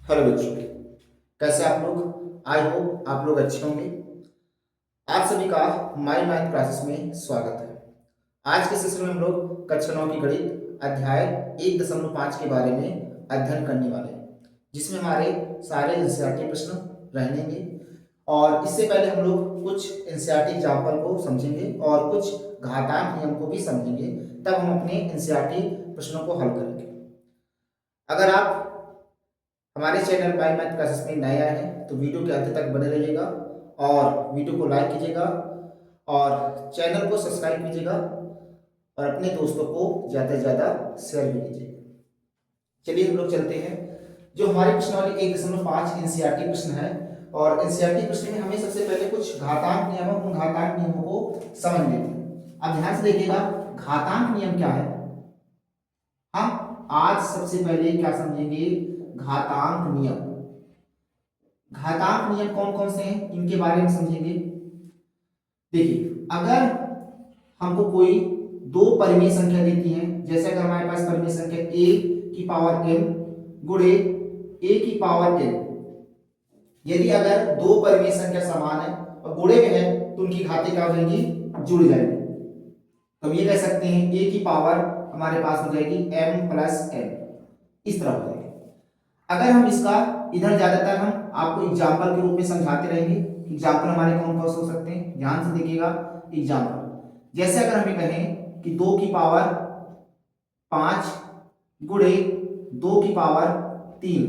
Hello बच्चों, कैसे आप लोग। आई होप आप लोग अच्छे होंगे। आप सभी का माई मैथ क्लासेस में स्वागत है। आज के सेशन में हम लोग कक्षा 9 की गणित अध्याय 1.5 के बारे में अध्ययन करने वाले हैं, जिसमें हमारे सारे एनसीईआरटी प्रश्न रहेंगे। और इससे पहले हम लोग कुछ एनसीईआरटी एग्जाम्पल को समझेंगे और कुछ घातांक नियम को भी समझेंगे, तब हम अपने एनसीईआरटी प्रश्नों को हल करेंगे। अगर आप हमारे चैनल बाय मैथ क्लासेस में नए आए हैं तो वीडियो के अंत तक बने रहिएगा और वीडियो को लाइक कीजिएगा और चैनल को सब्सक्राइब कीजिएगा और अपने दोस्तों को ज़्यादा से ज़्यादा शेयर भी कीजिएगा। चलिए हम लोग चलते हैं। जो हमारी प्रश्नावली 1.5 एनसीईआरटी प्रश्न है, और एनसीईआरटी प्रश्न में हमें सबसे पहले कुछ घातांक नियमों उन घातांक नियमों को समझ लेते हैं। अब ध्यान से देखिएगा, घातांक नियम क्या है। हम आज सबसे पहले क्या समझेंगे? घातांक नियम। घातांक नियम कौन कौन से हैं इनके बारे में समझेंगे। देखिए, अगर हमको कोई दो परिमेय संख्या देती है, जैसे अगर हमारे पास परिमेय संख्या a की पावर m गुणे a की पावर n, यदि अगर दो परिमेय संख्या समान है और गुणे में है तो उनकी घातें क्या हो जाएंगी? जुड़ जाएंगी। तो हम ये कह सकते हैं a की पावर हमारे पास हो जाएगी m प्लस n, इस तरह हो जाएगी। अगर हम इसका इधर ज्यादातर हम आपको एग्जाम्पल के रूप में समझाते रहेंगे। एग्जाम्पल हमारे कौन कौन से हो सकते हैं, ध्यान से देखिएगा। एग्जाम्पल जैसे अगर हमें कहें कि 2 की पावर 5 गुणे 2 की पावर 3,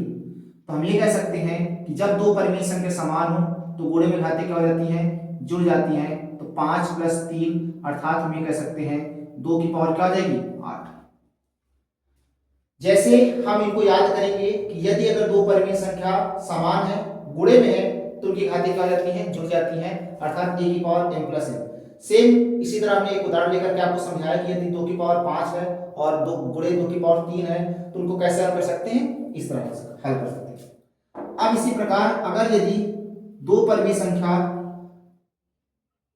तो हम ये कह सकते हैं कि जब दो परिमेय संख्या समान हो तो गुणे में घातें क्या हो जाती हैं? जुड़ जाती हैं। तो 5 प्लस 3 अर्थात हम ये कह सकते हैं 2 की पावर क्या हो जाएगी? 8। जैसे हम इनको याद करेंगे कि यदि अगर दो परिमेय संख्या समान है, गुणे में है, तो उनकी घातें क्या हो जाती हैं? जुड़ जाती हैं, अर्थात a की power m plus n। Same इसी तरह हमने एक उदाहरण लेकर के आपको समझाया कि यदि 2 की पावर 5 है और दो गुणे 2 की पावर 3 है तो उनको कैसे हल कर सकते हैं? इस तरह हल कर सकते हैं। अब इसी प्रकार अगर यदि दो परिमेय संख्या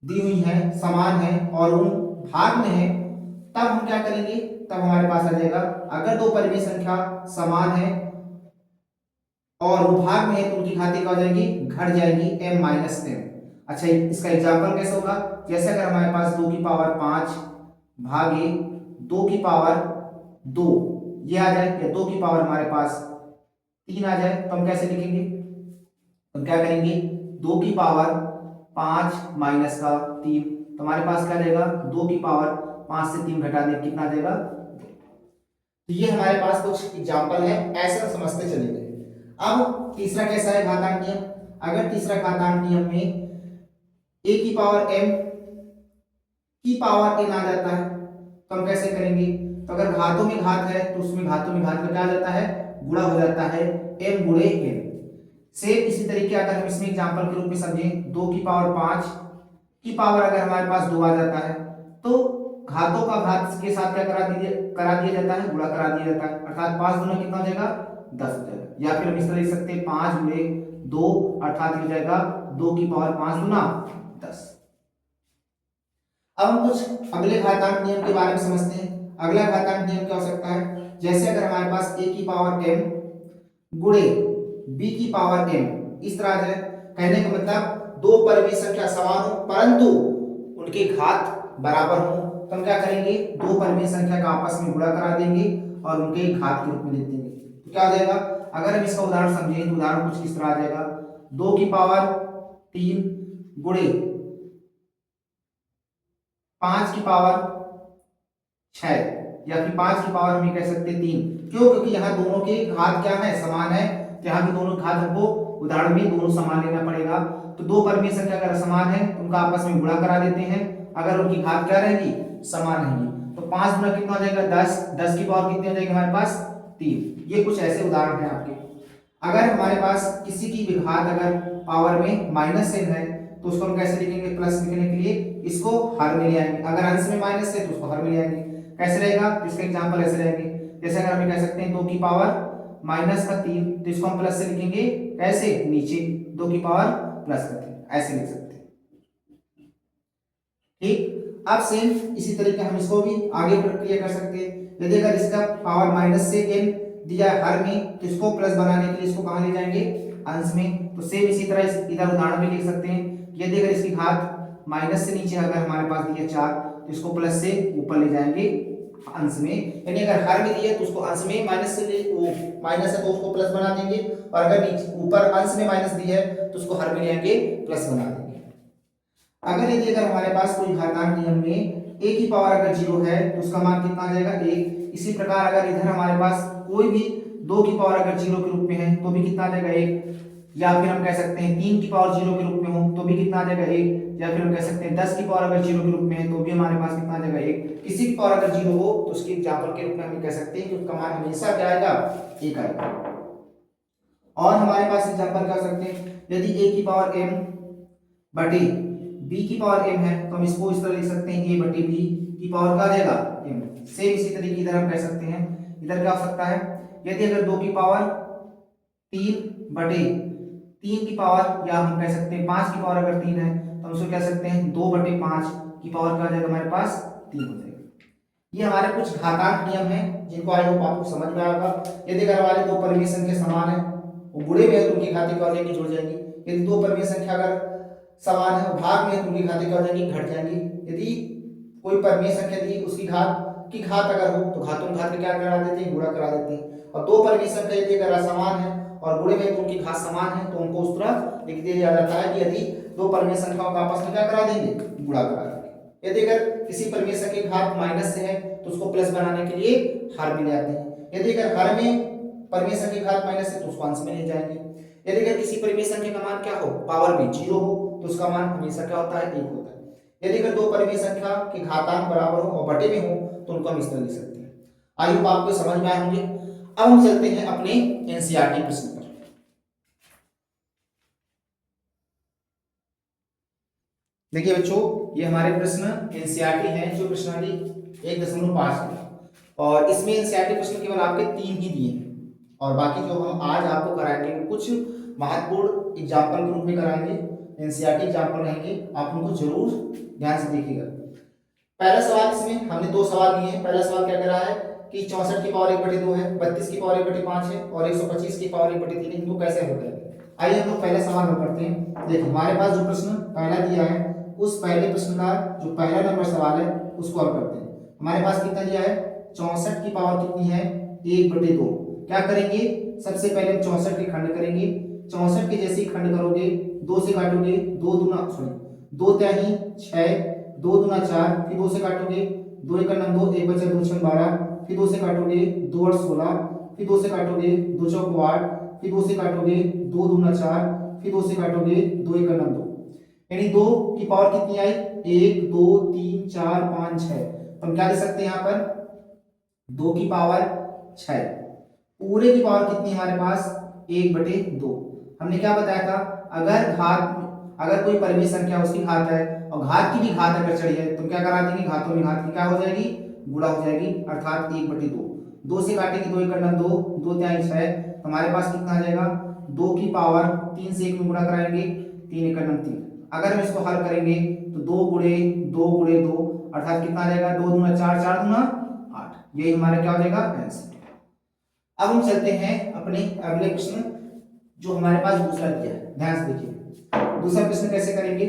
दी हुई है, समान है और उन भाग में है, तब हम क्या करेंगे? तब हमारे पास आ जाएगा, अगर दो परिमेय संख्या समान है और वो भाग में है तो उनकी घातें क्या हो जाएगी? घट जाएगी, m माइनस m। अच्छा, इसका एग्जाम्पल कैसे होगा? जैसे अगर हमारे पास 2 की पावर 5 भागे 2 की पावर 2 ये आ जाए, या 2 की पावर हमारे पास 3 आ जाए, तो हम कैसे लिखेंगे? हम क्या करेंगे? 2 की पावर 5 माइनस का 3, तो हमारे पास क्या रहेगा? 2 की पावर 5 से 3 घटा दे कितना देगा? तो ये हमारे पास कुछ एग्जाम्पल है, ऐसे हम समझते चलेंगे। अब तीसरा कैसा है घातांक नियम? अगर तीसरा घातांक नियम में a की पावर m की पावर n आ जाता है तो हम कैसे करेंगे? तो अगर घातों में घात है तो उसमें घातों में घात में क्या आ जाता है? गुणा हो जाता है, m गुणे n। सेम इसी तरीके अगर हम इसमें एग्जांपल के रूप में समझें, 2 की पावर 5 की पावर अगर हमारे पास 2 आ जाता है तो घातों का घात के साथ क्या करा दिया जाता है? गुणा करा दिया जाता है, अर्थात 5 गुना कितना हो जाएगा? 10 हो जाएगा। या फिर हम इस तरह लिख सकते हैं 5 गुणे 2 अर्थात हो जाएगा 2 की पावर 5 गुना 10। अब हम कुछ अगले घातांक नियम के बारे में समझते हैं। अगला घातांक नियम क्या हो सकता है? जैसे अगर हमारे पास a की पावर m गुणे b की पावर m, इस तरह है। कहने का मतलब दो परिमेय संख्या समान हो परंतु उनके घात बराबर हो, तो हम क्या करेंगे? दो परिमेय संख्या का आपस में गुणा करा देंगे और उनके घात के रूप में लिख देंगे। तो क्या हो जाएगा? अगर हम इसका उदाहरण समझें तो उदाहरण कुछ इस तरह आ जाएगा, 2 की पावर 3 गुणे 5 की पावर 6, या फिर 5 की पावर हम ये कह सकते हैं 3। क्यों? क्योंकि यहाँ दोनों के घात क्या है? समान है, तो यहाँ भी दोनों घात हमको उदाहरण में दोनों समान लेना पड़ेगा। तो दो परिमेय संख्या अगर समान है तो उनका आपस में गुणा करा देते हैं, अगर उनकी घात क्या रहेगी? समान रहेगी। तो 5 गुना कितना हो जाएगा? 10। 10 की पावर कितनी हो जाएगी हमारे पास? 3। ये कुछ ऐसे उदाहरण है आपके। अगर हमारे पास किसी की भी घात अगर पावर में माइनस n है तो उसको हम कैसे लिखेंगे? प्लस लिखने के लिए इसको हर में ले आएंगे। अगर अंश में माइनस है तो उसको हर में ले आएंगे। कैसे रहेगा? इसका एग्जांपल ऐसे रहेंगे, जैसे अगर हम कह सकते हैं 2 की पावर माइनस का 3, तो इसको हम प्लस से लिखेंगे कैसे? नीचे 2 की पावर प्लस का 3, ऐसे लिख सकते हैं। ठीक, अब सेम इसी तरीके हम इसको भी आगे प्रक्रिया कर सकते हैं। यदि अगर इसका पावर माइनस से n दिया है हर में, तो इसको प्लस बनाने के लिए इसको कहाँ ले जाएंगे, अंश में। तो सेम इसी तरह इधर उदाहरण में लिख सकते हैं, यदि अगर इसकी घात माइनस से नीचे अगर हमारे पास दी है 4, तो इसको प्लस से ऊपर ले जाएंगे अंश में। यानी अगर हर में दी है तो उसको अंश में माइनस से वो माइनस है तो उसको प्लस बना देंगे, और अगर नीचे ऊपर अंश में माइनस दी है तो उसको हर में ले आएंगे प्लस बना देंगे। अगर यदि अगर हमारे पास कोई घातांक नियम में a की पावर अगर 0 है तो उसका मान कितना आ जाएगा 1। इसी प्रकार अगर इधर हमारे पास कोई भी 2 की पावर अगर 0 के रूप में है तो भी कितना आ जाएगा 1, या फिर हम कह सकते हैं 3 की पावर 0 के रूप में हो तो भी कितना आ जाएगा 1, या फिर हम कह सकते हैं 10 की पावर अगर 0 के रूप में है तो भी हमारे पास कितना आ जाएगा 1। किसी की पावर अगर 0 हो तो उसके एग्जांपल के रूप में हम कह सकते हैं कि उसका मान हमेशा क्या आएगा 1 आएगा। और हमारे पास एग्जांपल क्या सकते हैं, यदि a की पावर m बटे b की पावर m है तो हम इसको इस तरह लिख सकते हैं a बटे b की पावर का आ जाएगा m। सेम इसी तरीके इधर हम कह सकते हैं, इधर क्या हो सकता है, यदि अगर 2 की पावर 3 बटे 3 की पावर, या हम कह सकते हैं 5 की पावर अगर 3 है तो हम उसको कह सकते हैं 2 बटे 5 की पावर का आ जाएगा हमारे पास 3 हो जाएगा। ये हमारे कुछ घातांक नियम हैं जिनको आई होप आपको समझ में आएगा। यदि अगर हमारे दो परिमेय संख्या समान है, वो गुणे में है तो उनकी घातें क्या हो जाएंगी, जुड़ जाएंगी। यदि दो परिमेय संख्या अगर समान है, भाग में है तो उनकी घातें क्या हो जाएंगी, घट जाएंगी। यदि कोई परिमेय संख्या दी उसकी घात अगर हो तो घातों में घात में क्या करा देते हैं, गुणा करा देते हैं। और दो परिमेय संख्या यदि अगर असमान है और गुणे में तो उनकी घात समान है तो उनको उस तरह लिख दिया जाता है कि यदि दो परिमेय संख्याओं का आपस में क्या करा देंगे, गुणा करा देंगे। यदि अगर किसी परिमेय संख्या की घात माइनस से है तो उसको प्लस बनाने के लिए हर में ले आते हैं। यदि अगर हर में परिमेय संख्या की घात माइनस है तो उसको अंश में ले जाएंगे। यदि अगर किसी परिमेय संख्या का मान क्या हो, पावर में 0 हो तो उसका मान हमेशा क्या होता है, 1 होता है। यदि अगर दो परिमेय संख्या के घातांक बराबर हो और बटे में हो तो उनको हम इस तरह लिख सकते हैं। आई होप आपको समझ में आए होंगे। अब हम चलते हैं अपने एनसीईआरटी प्रश्न पर। देखिए बच्चों, ये हमारे प्रश्न एनसीईआरटी हैं जो प्रश्नावली 1.5 है, और इसमें एनसीईआरटी प्रश्न केवल आपके 3 ही दिए हैं, और बाकी जो हम आज आपको कराएंगे वो कुछ महत्वपूर्ण एग्जाम्पल के रूप में कराएंगे। एनसीईआरटी एग्जाम्पल रहेंगे, आप उनको जरूर ध्यान से देखिएगा। पहला सवाल, इसमें हमने 2 सवाल लिए हैं। पहला सवाल क्या कह रहा है कि 64 की पावर 1/2 है, 32 की पावर 1/5 है और 125 की पावर 1/3 है, इनको कैसे हल करेंगे। आइए हम लोग पहले सवाल हल करते हैं। देखिए हमारे पास जो प्रश्न पहला दिया है उस पहले प्रश्न का जो पहला नंबर सवाल है उसको हल करते हैं। हमारे पास कितना दिया है, 64 की पावर कितनी है, 1/2। क्या करेंगे, सबसे पहले हम 64 के खंड करेंगे। 64 के जैसे ही खंड करोगे 2 से काटोगे, 2 तिहाई 6, 2 दूना 4, फिर 2 से काटोगे, 2 एक 9, 1 बचा 2 6 12, फिर 2 से काटोगे 2 8 16, फिर 2 से काटोगे 2 चौक 8, फिर 2 से काटोगे 2 दूना 4, फिर 2 से काटोगे 2 एक 9, यानी 2 की पावर कितनी आई, 1 2 3 4 5 6। तो हम क्या लिख सकते हैं यहाँ पर, 2 की पावर 6। पूरे की पावर कितनी हमारे पास, 1/2। हमने क्या बताया था, अगर कोई परिमेय संख्या उसकी घात है और घात की भी घात अगर चढ़ी है तो क्या करा देंगे, घातों में घात की क्या हो जाएगी, गुणा हो जाएगी, अर्थात 1/2। 2 से काटेंगे 2 एक 2, 2 तिहाई 6, हमारे पास कितना आ जाएगा, 2 की पावर 3 से 1 में गुणा कराएंगे, 3 एक 3। अगर हम इसको हल करेंगे तो 2 गुणे 2 गुणे 2 अर्थात कितना आ जाएगा, 2 दूना 4, 4 दूना 8। यही हमारा क्या हो जाएगा, आंसर। अब हम चलते हैं अपने अगले प्रश्न जो हमारे पास दूसरा दिया है। ध्यान से देखिए दूसरा प्रश्न कैसे करेंगे।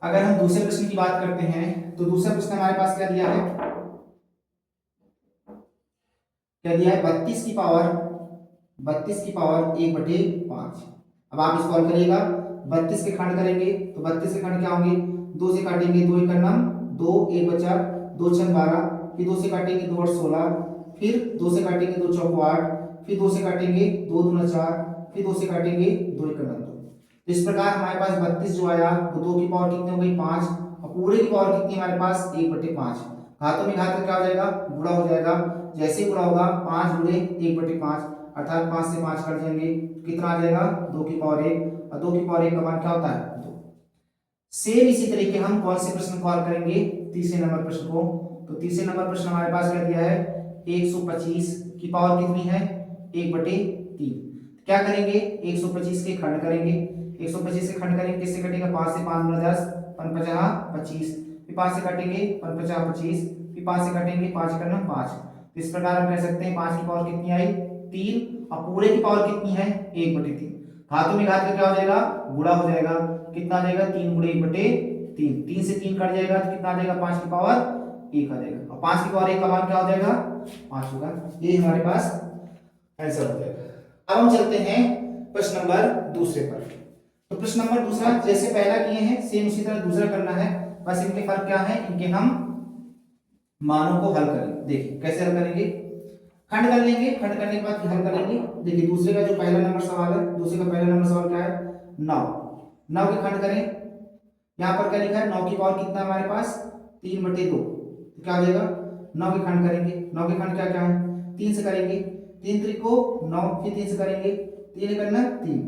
अगर हम दूसरे प्रश्न की बात करते हैं तो दूसरा प्रश्न हमारे पास क्या दिया है, 32 की पावर 1/5। अब आप इसको हल करिएगा, 32 के खंड करेंगे तो 32 के खंड क्या होंगे, 2 से काटेंगे 2 एक 2, 1 बचा 2 6 12, फिर 2 से काटेंगे 2 8 16, फिर 2 से काटेंगे 2 चौक 8, फिर 2 से काटेंगे 2 दूना 4, फिर 2 से काटेंगे 2 एक 2। तो इस प्रकार हमारे पास 32 जो आया वो 2 की पावर कितनी हो गई, 5, और पूरे की पावर कितनी हमारे पास, 1/5। घातों में घात क्या हो जाएगा, गुणा हो जाएगा। जैसे गुणा होगा 5 गुणे 1/5 अर्थात 5 से 5 कट जाएंगे, कितना आ जाएगा, 2 की पावर 1, और 2 की पावर 1 का मान क्या होता है, 2। सेम इसी तरीके हम कौन से प्रश्न को हल करेंगे, तीसरे नंबर प्रश्न को। तो तीसरे नंबर प्रश्न हमारे पास क्या दिया है, 125 की पावर कितनी है, 1/3। क्या करेंगे, 125 के खंड करेंगे। 125 से खंड करेंगे, किससे कटेगा, 5 से 5 10, 5 5 25, फिर 5 से काटेंगे 5 5 25, फिर 5 से काटेंगे 5 5, तो इस प्रकार हम कह सकते हैं 5 की पावर कितनी आई 3 और पूरे की पावर कितनी है 1/3। घातों में घात का क्या हो जाएगा गुणा हो जाएगा, कितना आ जाएगा 3 गुणे 1/3, 3 से 3 कट जाएगा तो कितना आ जाएगा 5 की पावर 1 आ जाएगा, और 5 की पावर 1 का मान क्या हो जाएगा 5 होगा। ये हमारे पास आंसर हो जाएगा। अब हम चलते हैं प्रश्न नंबर दूसरे पर। तो प्रश्न नंबर दूसरा जैसे पहला किए हैं सेम उसी तरह दूसरा करना है, बस इनके फर्क क्या है, इनके हम मानों को हल करेंगे। देखिए कैसे हल करेंगे, खंड कर लेंगे, खंड करने के बाद हल करेंगे। देखिए दूसरे का जो पहला नंबर सवाल है, दूसरे का पहला नंबर सवाल क्या है 9, 9 के खंड करें। यहाँ पर क्या लिखा है 9 की पावर कितना हमारे पास 3/2, तो क्या हो जाएगा 9 के खंड करेंगे। 9 के खंड क्या क्या है 3 से करेंगे, 3 त्रिक को 9, फिर 3 से करेंगे, 3 करना 3।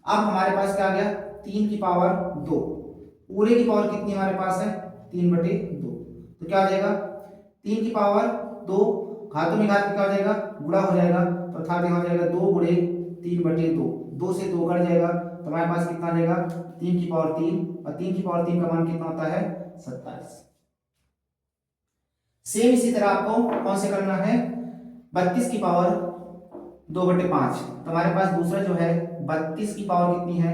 अब हमारे पास क्या आ गया 3 की पावर 2, पूरे की पावर कितनी हमारे पास है 3/2, तो क्या हो जाएगा 3 की पावर 2, घातों में घात क्या हो जाएगा गुणा हो जाएगा, तो अर्थात यहाँ हो जाएगा 2 गुणे 3/2, 2 से 2 कट जाएगा, तो हमारे पास कितना आ जाएगा 3 की पावर 3, और 3 की पावर 3 का मान कितना होता है 27। सेम इसी तरह आपको कौन से करना है 32 की पावर 2/5, तो हमारे पास दूसरा जो है 32 की पावर कितनी है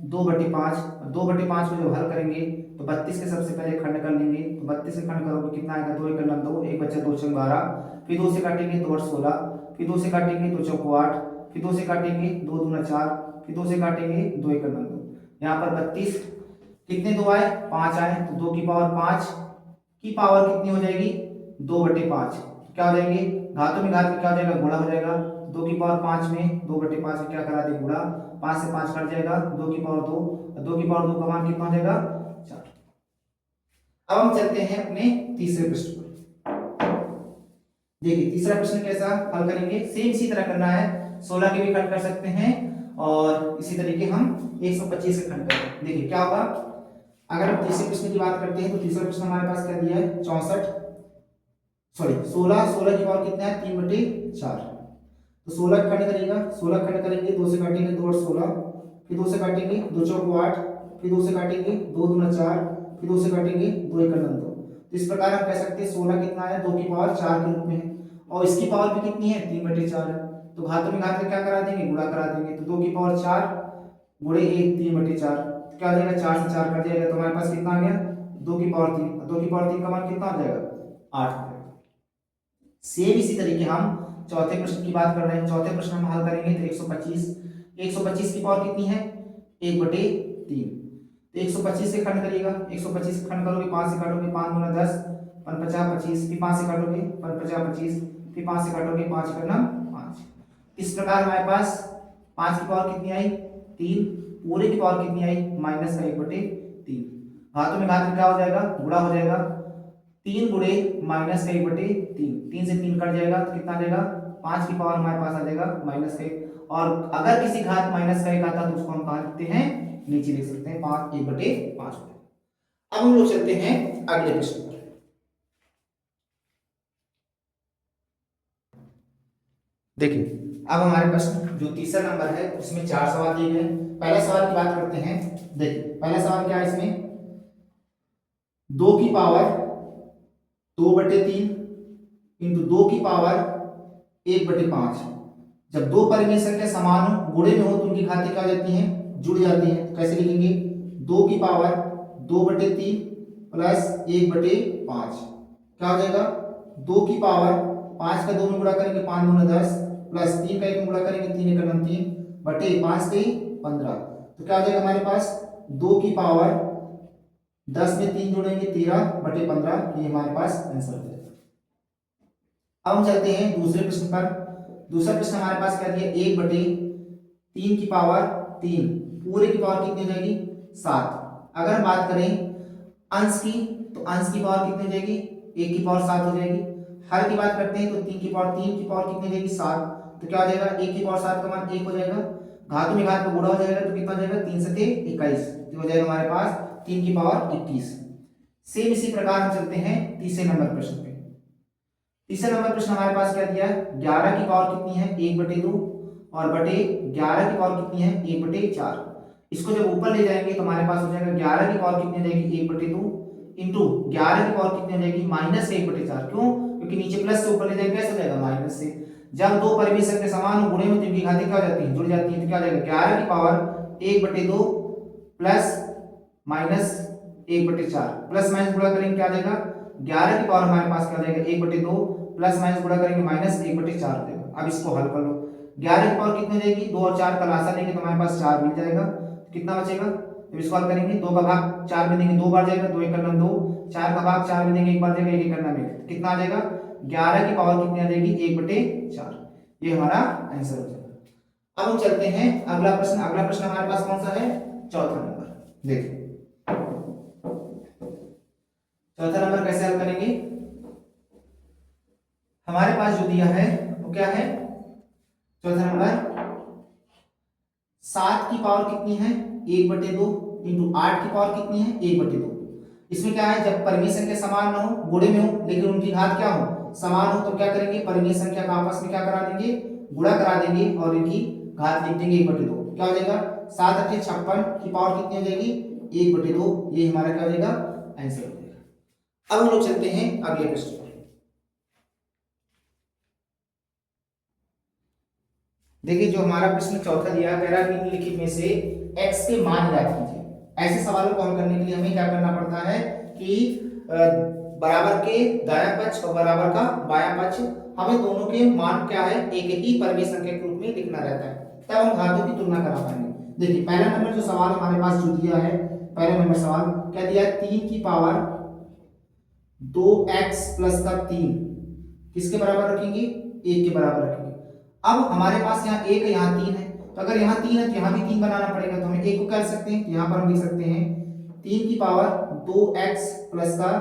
2/5, 2/5 को जब हल करेंगे तो 32 के सबसे पहले खंड कर लेंगे, तो 32 के खंड करोगे कितना आएगा 2 1 2, 1 बचा 2 6 12, फिर 2 से काटेंगे 2 8 16, फिर 2 से काटेंगे 2 4 8, फिर 2 से काटेंगे 2 2 4, फिर 2 से काटेंगे 2 1 2। यहाँ पर 32 कितने 2 आए 5 आए, तो 2 की पावर 5 की पावर कितनी हो जाएगी 2/5, क्या हो जाएंगे घातों में घात क्या हो जाएगा गुणा हो जाएगा, 2 की पावर 5 में 2/5 में क्या करा दे गुणा, 5 से 5 कट जाएगा, 2 की पावर 2, 2 की पावर 2 का मान कितना हो जाएगा 4। अब हम चलते हैं अपने तीसरे प्रश्न पर। देखिए तीसरा प्रश्न कैसा हल करेंगे, सेम इसी तरह करना है, 16 के भी खंड कर सकते हैं और इसी तरीके हम 125 के खंड करेंगे। देखिए क्या होगा, अगर हम तीसरे प्रश्न की बात करते हैं तो तीसरा प्रश्न हमारे पास क्या दिया है 64, सॉरी 16, 16 की पावर कितना है 3/4, तो 16 खंड करेगा, 16 खंड करेंगे, 2 से काटेंगे 2 8 16, फिर 2 से काटेंगे 2 4 8, फिर 2 से काटेंगे 2 2 4, फिर 2 से काटेंगे 2 1 2। तो इस प्रकार हम कह सकते हैं 16 कितना है 2 की पावर 4 के रूप में है, और इसकी पावर भी कितनी है 3/4 है, तो घातों में घात क्या करा देंगे गुणा करा देंगे, तो 2 की पावर 4 गुणे 1 3/4, तो क्या हो जाएगा 4 से 4 कट जाएगा, तो हमारे पास कितना आ गया 2 की पावर 3, 2 की पावर 3 का मान कितना हो जाएगा 8 हो जाएगा। सेम इसी तरीके हम चौथे प्रश्न की बात कर रहे हैं, चौथे प्रश्न हम हल करेंगे तो 125, 125 की पावर कितनी है 1/3, तो 125 से खंड करिएगा, 125 से खंड करोगे 5 से काटोगे 5 गुना 10 5 50 25, फिर 5 से काटोगे 5 50 25, फिर 5 से काटोगे 5 करना 5। इस प्रकार हमारे पास 5 की पावर कितनी आई 3, पूरे की पावर कितनी आई -1/3, हाथों में घात क्या हो जाएगा गुणा हो जाएगा, 3 गुणे -1/3, 3 से 3 कट जाएगा तो कितना आ जाएगा 5 की पावर हमारे पास आ जाएगा -1, और अगर किसी घात -1 आता तो उसको हम कहाँ लिखते हैं नीचे लिख सकते हैं 5 1/5। अब हम लोग चलते हैं अगले प्रश्न पर। देखिए अब हमारे प्रश्न जो तीसरा नंबर है उसमें 4 सवाल दिए गए। पहला सवाल की बात करते हैं। देखिए पहला सवाल क्या है, इसमें 2 की पावर 2/3 इंटू 2 की पावर 1/5, जब दो परिमेय संख्या समान हो गुणे में हो तो उनकी घातें क्या हो जाती हैं जुड़ जाती हैं। तो कैसे लिखेंगे 2 की पावर 2/3 प्लस 1/5, क्या हो जाएगा 2 की पावर 5 का 2 में गुणा करेंगे 5 दूना 10, प्लस 3 का 1 में गुणा करेंगे 3 1 3 बटे 5 3 15, तो क्या हो जाएगा हमारे पास 2 की पावर 10 में 3 जोड़ेंगे 13/15, ये हमारे पास आंसर हो जाएगा। अब हम चलते हैं दूसरे प्रश्न पर। दूसरा प्रश्न हमारे पास क्या दिया 1/3 की पावर 3, पूरे की पावर कितनी हो जाएगी 7। अगर हम बात करें अंश की तो अंश की पावर कितनी हो जाएगी 1 की पावर 7 हो जाएगी। हर की बात करते हैं तो 3 की पावर कितनी हो जाएगी 7, तो क्या हो जाएगा 1 की पावर 7 का मान 1 हो जाएगा, घात में घात का गुणा हो जाएगा तो कितना हो जाएगा 3 से 21, तो हो जाएगा हमारे पास 3 की पावर 21। सेम इसी प्रकार हम चलते हैं तीसरे नंबर प्रश्न पे। तीसरा नंबर प्रश्न हमारे पास क्या दिया है 11 की पावर कितनी है 1/2 और बटे 11 की पावर कितनी है 1/4। इसको जब ऊपर ले जाएंगे तो हमारे पास हो जाएगा 11 की पावर कितनी हो जाएगी 1/2 इंटू 11 की पावर कितनी हो जाएगी -1/4। क्यों, क्योंकि नीचे प्लस से ऊपर ले जाएंगे कैसे हो जाएगा माइनस से। जब दो परिमेय संख्या समान हो गुणे में तो इनकी घातें क्या हो जाती है, जुड़ जाती है। तो क्या हो जाएगा 11 की power 1/2 plus minus 1/4, plus minus गुणा करेंगे क्या आ जाएगा 11 की पावर हमारे पास क्या आ जाएगा 1/2 प्लस माइनस गुणा करेंगे माइनस 1/4 देगा। अब इसको हल कर लो, 11 की पावर कितनी जाएगी 2 और 4 का लासा लेंगे तो हमारे पास 4 मिल जाएगा। कितना बचेगा, जब इसको हल करेंगे 2 का भाग 4 में देंगे 2 बार जाएगा, 2 1 करना 2, 4 का भाग 4 में देंगे 1 बार जाएगा, 1 1 करना 1, कितना आ जाएगा 11 की पावर कितनी आ जाएगी 1/4। ये हमारा आंसर हो जाएगा। अब हम चलते हैं अगला प्रश्न। अगला प्रश्न हमारे पास कौन सा है, चौथा नंबर। देखिए चौथा नंबर कैसे हल करेंगे। हमारे पास जो दिया है वो क्या है, चौथा नंबर 7 की पावर कितनी है 1/2 इंटू 8 की पावर कितनी है 1/2। इसमें क्या है, जब परिमेय संख्या समान ना हो गुणे में हो लेकिन उनकी घात क्या हो समान हो, तो क्या करेंगे परिमेय संख्या का आपस में क्या करा देंगे, गुणा करा देंगे और इनकी घात लिख देंगे 1/2। क्या हो जाएगा 7 8 56 की पावर कितनी हो जाएगी 1/2। ये हमारा क्या हो जाएगा आंसर हो जाएगा। अब हम लोग चलते हैं अगले प्रश्न पर। देखिए जो हमारा प्रश्न चौथा दिया कह रहा है निम्नलिखित में से x के मान ज्ञात कीजिए। ऐसे सवालों को हल करने के लिए हमें क्या करना पड़ता है कि बराबर के दायां पक्ष और बराबर का बायां पक्ष हमें दोनों के मान क्या है एक ही परिमेय संख्या के रूप में लिखना रहता है, तब हम घातों की तुलना करा पाएंगे। देखिए पहला नंबर जो सवाल हमारे पास जो दिया है, पहला नंबर सवाल क्या दिया है 3 की पावर 2x प्लस का 3 किसके बराबर रखेंगे 1 के बराबर रखेंगे। अब हमारे पास यहाँ 1 है यहाँ 3 है, तो अगर यहाँ 3 है तो यहाँ भी 3 बनाना पड़ेगा। तो हम 1 को क्या लिख सकते हैं, यहाँ पर हम लिख सकते हैं 3 की पावर 2x प्लस का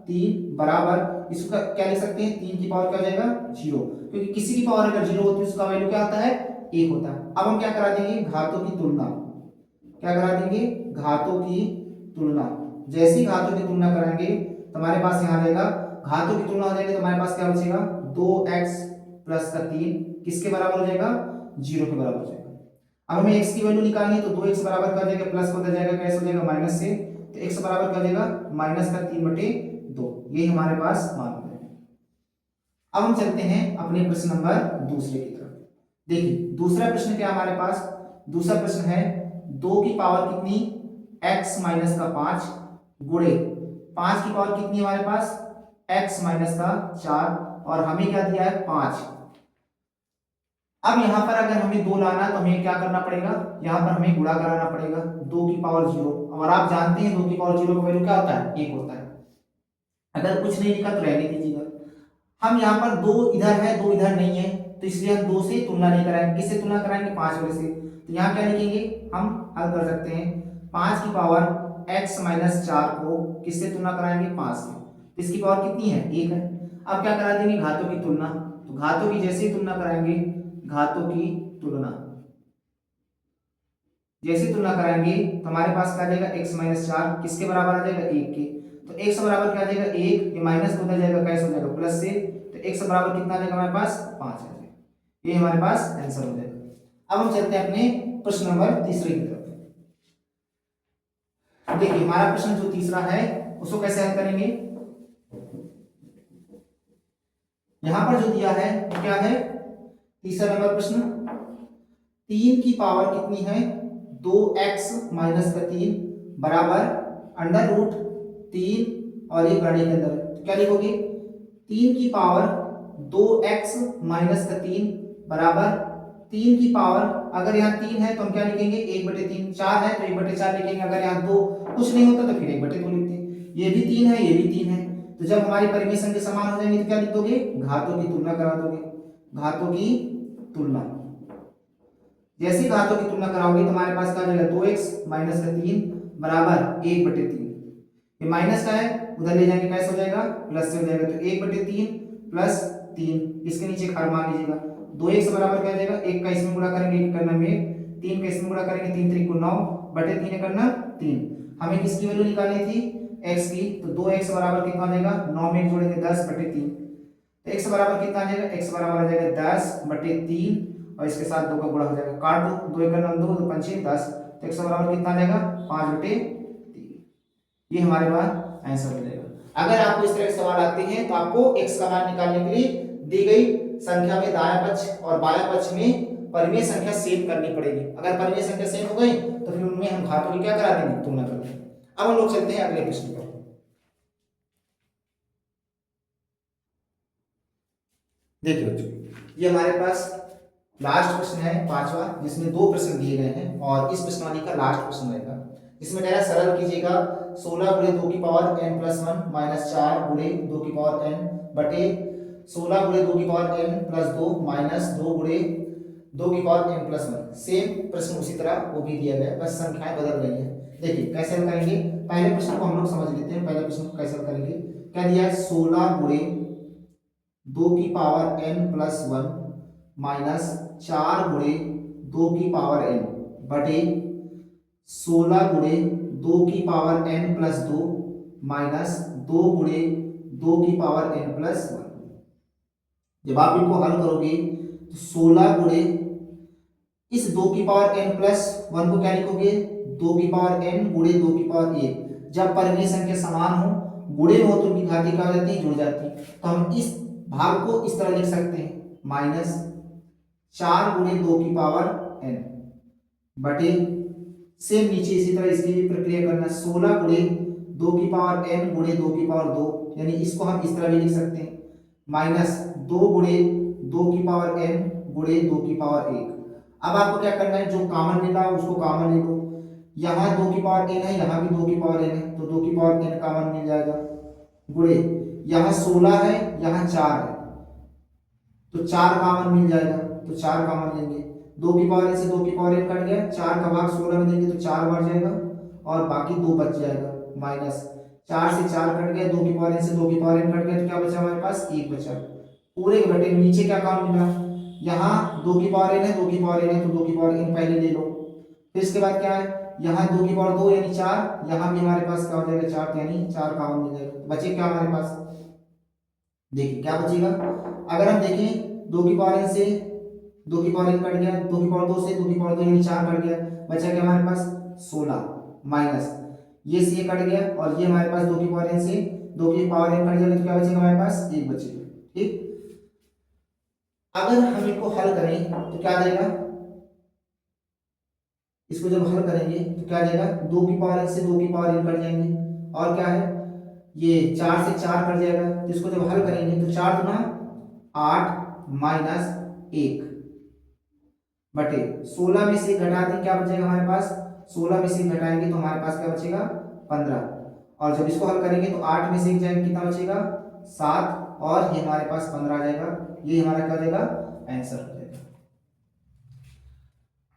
3 बराबर, इसका क्या लिख सकते हैं 3 की पावर क्या हो जाएगा 0, क्योंकि किसी की पावर अगर 0 होती है उसका वैल्यू क्या होता है 1 होता है। अब हम क्या करा देंगे घातों की तुलना, क्या करा देंगे घातों की तुलना। जैसी घातों की तुलना कराएंगे तो हमारे पास यहाँ जाएगा घातों की तुलना हो जाएगी तो हमारे पास क्या बचेगा 2x प्लस का 3 किसके बराबर हो जाएगा 0 के बराबर हो जाएगा। अब हमें x की वैल्यू निकालनी है तो 2x बराबर कर जाएगा प्लस को जाएगा कैसे हो जाएगा माइनस से, तो x बराबर कर देगा माइनस का 3/2। ये हमारे पास मान हो जाएगा। अब हम चलते हैं अपने प्रश्न नंबर दूसरे की तरफ। देखिए दूसरा प्रश्न क्या हमारे पास, दूसरा प्रश्न है 2 की पावर कितनी x माइनस का 5 गुणे 5 की पावर कितनी हमारे पास x माइनस का 4 और हमें क्या दिया है 5। अब यहां पर अगर हमें 2 लाना तो हमें क्या करना पड़ेगा, यहां पर हमें गुणा कराना पड़ेगा 2 की पावर 0। और आप जानते हैं 2 की पावर 0 का वैल्यू क्या होता है 1 होता है। अगर कुछ नहीं लिखा तो रहने दीजिएगा। हम यहाँ पर 2 इधर है 2 इधर नहीं है तो इसलिए हम 2 से तुलना नहीं कराएंगे। किससे तुलना कराएंगे 5 वाले से। तो यहाँ क्या लिखेंगे हम हल कर सकते हैं 5 की पावर x माइनस 4 को किससे तुलना कराएंगे 5 से। इसकी पावर कितनी है 1 है। अब क्या करा देंगे घातों की तुलना, तो घातों की जैसे तुलना कराएंगे घातों की तुलना जैसे तुलना कराएंगे तो हमारे पास क्या आ जाएगा x माइनस 4 किसके बराबर आ जाएगा 1 के। तो x बराबर क्या आ जाएगा 1, ये माइनस को उधर जाएगा कैसे हो जाएगा प्लस से, तो x बराबर कितना आ जाएगा हमारे पास 5 आ जाएगा। ये हमारे पास आंसर हो जाएगा। अब हम चलते हैं अपने प्रश्न नंबर तीसरे की तरफ। देखिए हमारा प्रश्न जो तीसरा है उसको कैसे हल करेंगे। यहां पर जो दिया है वो क्या है तीसरा नंबर प्रश्न 3 की पावर कितनी है 2x माइनस का 3 बराबर अंडर रूट 3 और ये करने के अंदर तो क्या लिखोगे 3 की पावर 2x माइनस का 3 बराबर 3 की पावर, अगर यहाँ 3 है तो हम क्या लिखेंगे 1/3, 4 है तो 1/4 लिखेंगे। अगर यहाँ 2 कुछ नहीं होता तो फिर 1/2 लिखते हैं। ये भी 3 है ये भी 3 है, तो जब हमारी परिमेय संख्या समान हो जाएंगी तो क्या लिख दोगे घातों की तुलना करा दोगे। घातों की तुलना, जैसे घातों की तुलना कराओगे तो हमारे पास क्या आ जाएगा 2x माइनस का 3 बराबर 1/3। ये माइनस का है उधर ले जाएंगे कैसे हो जाएगा प्लस से हो जाएगा, तो 1/3 प्लस 3 इसके नीचे खाड़ मान लीजिएगा। 2x बराबर क्या आ जाएगा 1 का इसमें गुणा करेंगे 1 करना में 3 का इसमें गुणा करेंगे 3 3 को 9 बटे 3 करना 3। हमें किसकी वैल्यू निकालनी थी x की, तो 2x बराबर कितना आ जाएगा 9 में जोड़ेंगे 10/3, तो x बराबर कितना आ जाएगा x बराबर आ जाएगा 10/3 और इसके साथ 2 का गुणा हो जाएगा काट दो 2 करना 2 2 5 10, तो x बराबर कितना आ जाएगा 5/3। ये हमारे पास आंसर हो जाएगा। अगर आपको इस तरह के सवाल आते हैं तो आपको x का मान निकालने के लिए दी गई संख्या में दायां पक्ष और बायां पक्ष में परिमेय संख्या सेम करनी पड़ेगी। अगर परिमेय संख्या सेम हो गई तो फिर उनमें हम घातों की क्या करा देंगे, तुलना कर देंगे। अब हम लोग चलते हैं अगले प्रश्न पर। देखिए बच्चों, ये हमारे पास लास्ट प्रश्न है पांचवा, जिसमें 2 प्रश्न दिए गए हैं और इस प्रश्नावली का लास्ट प्रश्न रहेगा। इसमें कह रहा है सरल कीजिएगा 16 गुणे 2 की पावर n प्लस 1 माइनस 4 गुणे 2 की पावर n बटे 16 गुणे 2 की पावर n प्लस 2 माइनस 2 गुणे 2 की पावर n प्लस 1। सेम प्रश्न उसी तरह वो भी दिया गया, बस संख्याएं बदल गई हैं। देखिए कैसे हल करेंगे, पहले प्रश्न को हम लोग समझ लेते हैं। पहले प्रश्न को कैसे हल करेंगे, क्या दिया है 16 गुणे 2 की पावर n प्लस 1 माइनस 4 गुणे 2 की पावर n बटे 16 गुणे 2 की पावर n प्लस 2 माइनस 2 गुणे 2 की पावर n प्लस 1। जब आप इनको हल करोगे तो 16 गुणे इस 2 की पावर n प्लस 1 को क्या लिखोगे, 2 की पावर n गुणे 2 की पावर 1। जब परिमेय संख्या समान हो, गुणे में हो तो उनकी घाती क्या हो जाती है, जुड़ जाती है। तो हम इस भाग को इस तरह लिख सकते हैं, माइनस 4 गुणे 2 की पावर n बटे, सेम नीचे इसी तरह इसकी भी प्रक्रिया करना, 16 गुणे 2 की पावर n गुणे 2 की पावर 2, यानी इसको हम इस तरह भी लिख सकते हैं, माइनस 2 गुणे 2 की पावर n गुणे 2 की पावर 1। अब आपको क्या करना है, जो कॉमन मिला उसको कॉमन ले लो। यहाँ 2 की पावर n है, यहाँ भी 2 की पावर n है, तो 2 की पावर n कॉमन मिल जाएगा, गुणे यहाँ 16 है, यहाँ 4 है, तो 4 कॉमन मिल जाएगा, तो 4 कॉमन लेंगे। 2 की पावर n से 2 की पावर n कट गया, 4 का भाग 16 में देंगे तो 4 बढ़ जाएगा और बाकी 2 बच जाएगा, माइनस 4 से 4 कट गया, 2 की पावर n से 2 की पावर n कट गया, तो क्या बचा हमारे पास, 1 बचा। पूरे के बटे नीचे क्या काम मिला, यहाँ 2 की पावर n है, 2 की पावर n है, तो 2 की पावर n पहले ले लो। फिर इसके बाद क्या है, यहाँ 2 की पावर 2 यानी 4, यहाँ भी हमारे पास क्या हो जाएगा 4, यानी 4 कॉमन मिल जाएगा। बचे क्या हमारे पास, देखिए क्या बचेगा, अगर हम देखें 2 की पावर n से 2 की पावर n कट गया, 2 की पावर 2 से 2 की पावर 2 यानी 4 कट गया, बचा क्या हमारे पास 16, माइनस ये से कट गया और ये हमारे पास 2 की पावर n से 2 की पावर n कट जाएगा, तो क्या बचेगा हमारे पास 1 बचेगा। ठीक, अगर हम इनको हल करें तो क्या देगा, इसको जब हल करेंगे तो क्या देगा, 2 की पावर n से 2 की पावर n कट जाएंगे और क्या है, ये 4 से 4 कट जाएगा, तो इसको जब हल करेंगे तो 4 गुना 8 माइनस 1 बटे 16 में से घटा दें, क्या बचेगा हमारे पास, 16 में से घटाएंगे तो हमारे पास क्या बचेगा 15, और जब इसको हल करेंगे तो 8 में से एक जाएंगे कितना बचेगा 7, और ये हमारे पास 15 आ जाएगा। ये हमारा क्या हो जाएगा, आंसर हो जाएगा।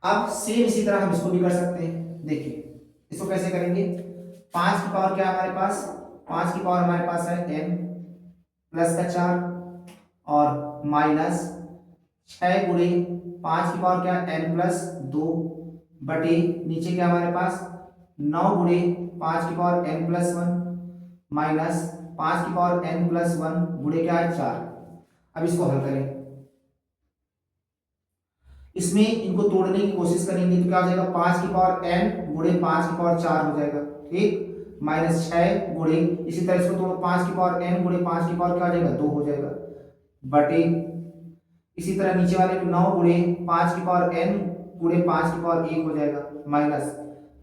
अब सेम इसी तरह हम इसको भी कर सकते हैं। देखिए इसको कैसे करेंगे, 5 की पावर क्या है हमारे पास, 5 की पावर हमारे पास है n प्लस का 4 और माइनस 6 गुणे 5 की पावर क्या है n प्लस 2 बटे नीचे क्या हमारे पास 9 गुणे 5 की पावर n प्लस 1 माइनस 5 की पावर n प्लस 1 गुणे क्या है 4। अब इसको हल करें, इसमें इनको तोड़ने की कोशिश करेंगे तो क्या हो जाएगा, 5 की पावर n गुणे 5 की पावर 4 हो जाएगा, ठीक, माइनस 6 गुणे, इसी तरह इसको तोड़ो, 5 की पावर n गुणे 5 की पावर क्या हो जाएगा 2 हो जाएगा, बटे इसी तरह नीचे वाले 9 गुणे 5 की पावर n गुणे 5 की पावर 1 हो जाएगा, माइनस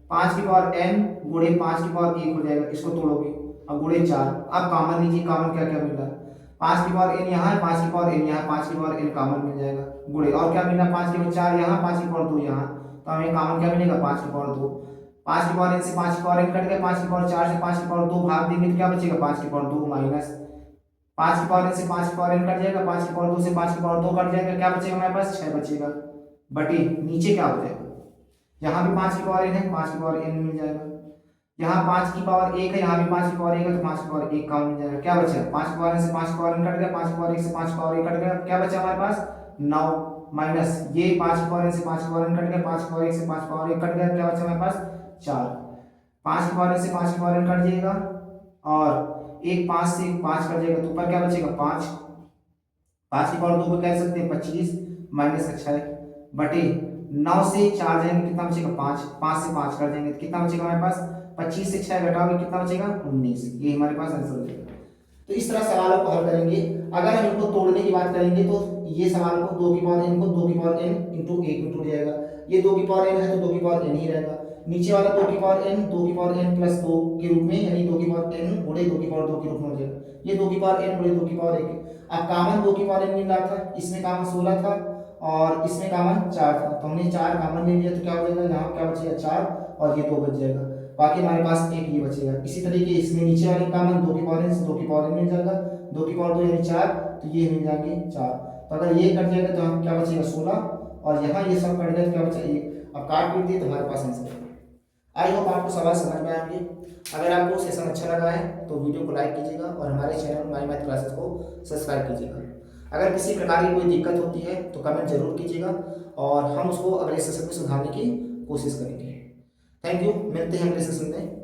5 की पावर n गुणे 5 की पावर 1 हो जाएगा, इसको तोड़ोगे और गुणे 4। अब कॉमन लीजिए, कॉमन क्या क्या मिल रहा है, 5 की पावर n यहाँ है, 5 की पावर n यहाँ, 5 की पावर n कॉमन मिल जाएगा, गुणे और क्या मिला 5 की पावर 4 यहाँ, 5 की पावर 2 यहाँ, तो हमें कॉमन क्या मिलेगा 5 की पावर 2। 5 की पावर n से 5 की पावर n कट गया, 5 की पावर 4 से 5 की पावर 2 भाग देंगे तो क्या बचेगा 5 की पावर 2 माइनस 5 की पावर n से 5 की पावर n कट जाएगा, 5 की पावर 2 से 5 की पावर 2 कट जाएगा, क्या बचेगा हमारे पास 6 बचेगा, बटे नीचे क्या हो जाएगा, यहाँ भी 5 की पावर n है, 5 की पावर n मिल जाएगा, यहाँ 5 की पावर 1 है, यहाँ भी 5 की पावर 1 है, तो 5 की पावर 1 कॉमन मिल जाएगा, क्या बचा 5 की पावर n से 5 की पावर n कट गया, 5 की पावर 1 से 5 की पावर 1 कट गया, क्या बचा हमारे पास 9 माइनस ये 5 की पावर n से 5 की पावर n कट गया, 5 की पावर 1 से 5 की पावर 1 कट गया, क्या बचा हमारे पास 4। 5 की पावर n से 5 की पावर n कट जाएगा और एक 5 से 5 कट जाएगा, तो ऊपर क्या बचेगा 5, 5 की पावर 2 को कह सकते हैं 25 माइनस 6 बटे 9 से 4 जाएंगे कितना बचेगा 5, 5 से 5 कर जाएंगे तो कितना बचेगा हमारे पास 25 से 6 घटाओगे कितना बचेगा 19। ये हमारे पास आंसर हो जाएगा। तो इस तरह सवालों को हल करेंगे। अगर हम इनको तोड़ने की बात करेंगे तो ये सवाल को 2 की पावर n को 2 की पावर n इंटू 1 में टूट जाएगा। ये 2 की पावर n है तो 2 की पावर n ही रहेगा। नीचे वाला 2 की पावर n 2 की पावर n प्लस 2 के रूप में, यानी 2 की पावर n गुणे 2 की पावर 2 के रूप में हो जाएगा। ये 2 की पावर n गुणे 2 की पावर 1। अब कॉमन 2 की पावर n मिल रहा था, इसमें कॉमन 16 था और इसमें कॉमन 4 था, तो हमने 4 कॉमन ले लिया तो क्या हो जाएगा, यहाँ क्या बचेगा 4 और ये 2 बच जाएगा। बाकी हमारे पास एक ये बचेगा। इसी तरीके इसमें नीचे वाले कॉमन 2 की पावर n से 2 की पावर n मिल जाएगा, 2 की पावर 2 यानी 4, तो ये मिल जाएंगे 4। तो अगर ये कट जाएगा तो हम क्या बचेगा 16 और यहाँ ये सब कट गया तो क्या बचेगा 1। अब काट पीट दिए तो हमारे पास आंसर है। आई होप आपको सवाल समझ में आएंगे। अगर आपको सेशन अच्छा लगा है तो वीडियो को लाइक कीजिएगा और हमारे चैनल माई मैथ क्लासेस को सब्सक्राइब कीजिएगा। अगर किसी प्रकार की कोई दिक्कत होती है तो कमेंट जरूर कीजिएगा और हम उसको अगले सेशन में सुधारने की कोशिश करेंगे। थैंक यू, मिलते हैं अगले सेशन में।